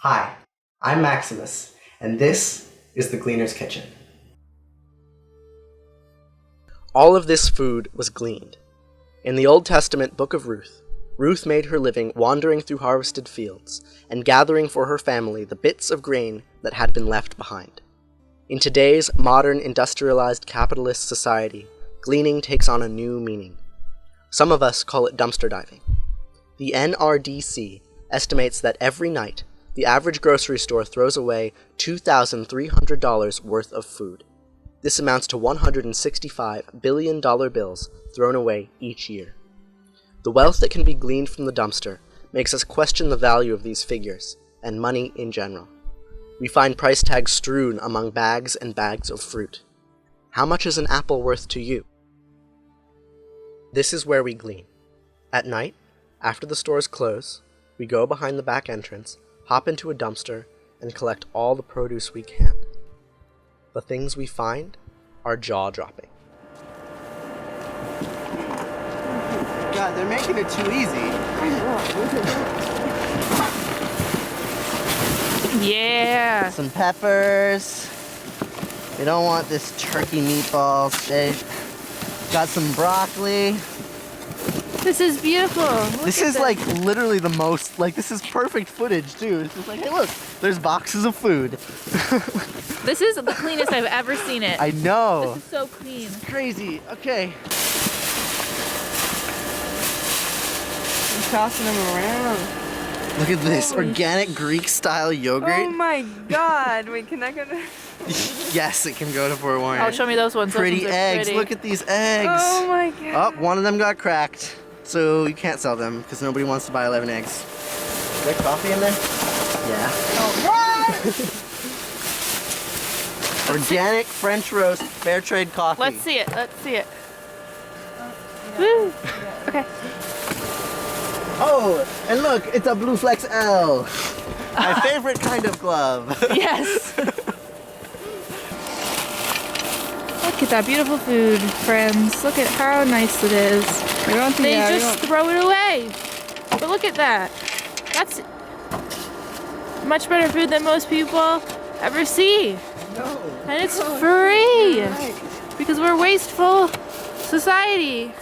Hi, I'm Maximus, and this is the Gleaners Kitchen. All of this food was gleaned. In the Old Testament book of Ruth, Ruth made her living wandering through harvested fields and gathering for her family the bits of grain that had been left behind. In today's modern industrialized capitalist society, gleaning takes on a new meaning. Some of us call it dumpster diving. The NRDC estimates that every night, the average grocery store throws away $2,300 worth of food. This amounts to $165 billion bills thrown away each year. The wealth that can be gleaned from the dumpster makes us question the value of these figures, and money in general. We find price tags strewn among bags and bags of fruit. How much is an apple worth to you? This is where we glean. At night, after the stores close, we go behind the back entrance, hop into a dumpster, and collect all the produce we can. The things we find are jaw-dropping. God, they're making it too easy. Yeah. Some peppers. They don't want this turkey meatballs. They got some broccoli. This is beautiful. This is like literally the most, like this is perfect footage too. It's just like, hey look, there's boxes of food. This is the cleanest I've ever seen it. I know. This is so clean. It's crazy. Okay. I'm tossing them around. Look at this organic Greek style yogurt. Oh my god. Wait, can that go to... Yes, it can go to Fort Warren. Oh, show me those ones. Pretty Those ones are eggs. pretty. Look at these eggs. Oh my god. Oh, one of them got cracked. So you can't sell them because nobody wants to buy 11 eggs. Is there coffee in there? Yeah. Oh, what? Organic French roast, fair trade coffee. Let's see it. Let's see it. Woo. Okay. Oh, and look, it's a Blue Flex L. My favorite kind of glove. Yes. Look at that beautiful food, friends. Look at how nice it is. We don't think They we just don't- throw it away. But look at that. That's much better food than most people ever see. No. And it's free. Right. Because we're a wasteful society.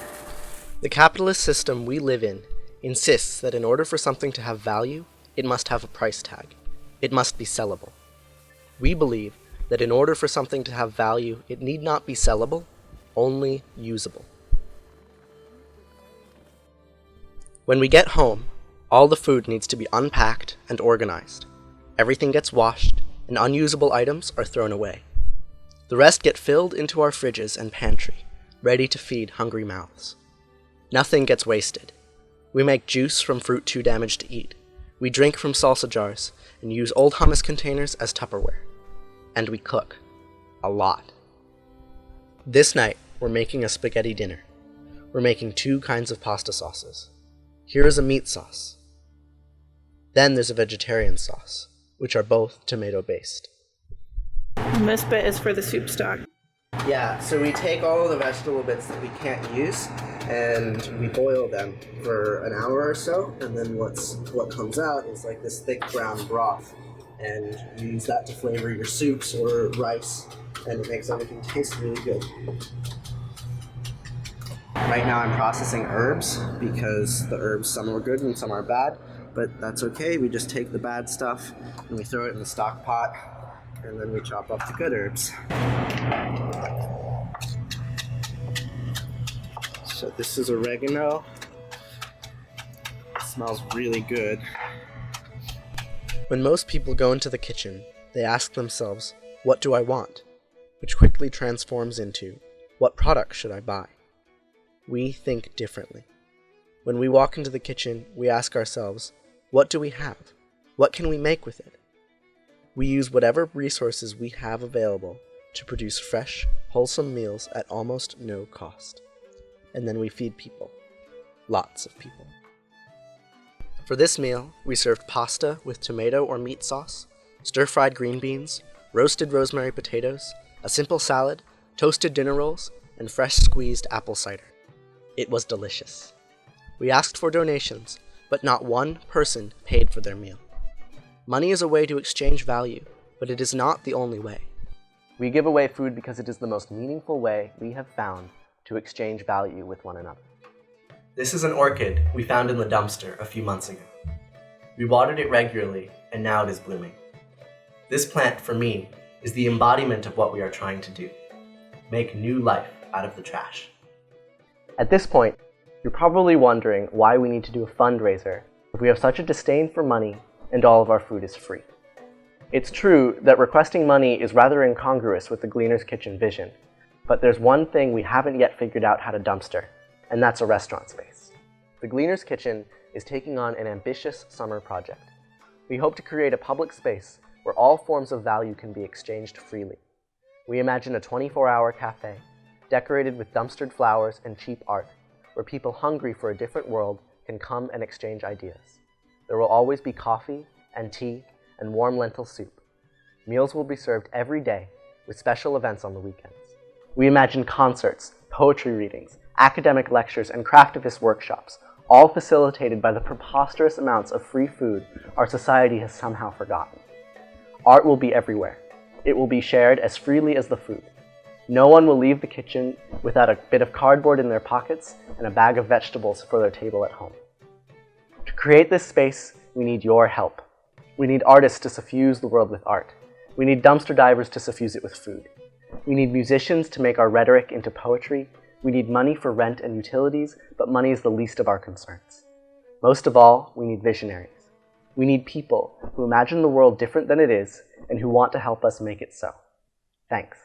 The capitalist system we live in insists that in order for something to have value, it must have a price tag. It must be sellable. We believe that in order for something to have value, it need not be sellable, only usable. When we get home, all the food needs to be unpacked and organized. Everything gets washed, and unusable items are thrown away. The rest get filled into our fridges and pantry, ready to feed hungry mouths. Nothing gets wasted. We make juice from fruit too damaged to eat. We drink from salsa jars and use old hummus containers as Tupperware. And we cook. A lot. This night, we're making a spaghetti dinner. We're making 2 kinds of pasta sauces. Here is a meat sauce. Then there's a vegetarian sauce, which are both tomato-based. And this bit is for the soup stock. Yeah, so we take all of the vegetable bits that we can't use and we boil them for an hour or so, and then what comes out is like this thick brown broth, and you use that to flavor your soups or rice, and it makes everything taste really good. Right now I'm processing herbs because the herbs, some are good and some are bad, but that's okay. We just take the bad stuff and we throw it in the stock pot, and then we chop up the good herbs. So this is oregano. It smells really good. When most people go into the kitchen, they ask themselves, what do I want? Which quickly transforms into, what product should I buy? We think differently. When we walk into the kitchen, we ask ourselves, what do we have? What can we make with it? We use whatever resources we have available to produce fresh, wholesome meals at almost no cost. And then we feed people. Lots of people. For this meal, we served pasta with tomato or meat sauce, stir-fried green beans, roasted rosemary potatoes, a simple salad, toasted dinner rolls, and fresh squeezed apple cider. It was delicious. We asked for donations, but not one person paid for their meal. Money is a way to exchange value, but it is not the only way. We give away food because it is the most meaningful way we have found to exchange value with one another. This is an orchid we found in the dumpster a few months ago. We watered it regularly, and now it is blooming. This plant, for me, is the embodiment of what we are trying to do: make new life out of the trash. At this point, you're probably wondering why we need to do a fundraiser if we have such a disdain for money and all of our food is free. It's true that requesting money is rather incongruous with the Gleaners Kitchen vision, but there's one thing we haven't yet figured out how to dumpster, and that's a restaurant space. The Gleaners Kitchen is taking on an ambitious summer project. We hope to create a public space where all forms of value can be exchanged freely. We imagine a 24-hour cafe, decorated with dumpstered flowers and cheap art, where people hungry for a different world can come and exchange ideas. There will always be coffee and tea and warm lentil soup. Meals will be served every day, with special events on the weekends. We imagine concerts, poetry readings, academic lectures, and craftivist workshops, all facilitated by the preposterous amounts of free food our society has somehow forgotten. Art will be everywhere. It will be shared as freely as the food. No one will leave the kitchen without a bit of cardboard in their pockets and a bag of vegetables for their table at home. To create this space, we need your help. We need artists to suffuse the world with art. We need dumpster divers to suffuse it with food. We need musicians to make our rhetoric into poetry. We need money for rent and utilities, but money is the least of our concerns. Most of all, we need visionaries. We need people who imagine the world different than it is and who want to help us make it so. Thanks.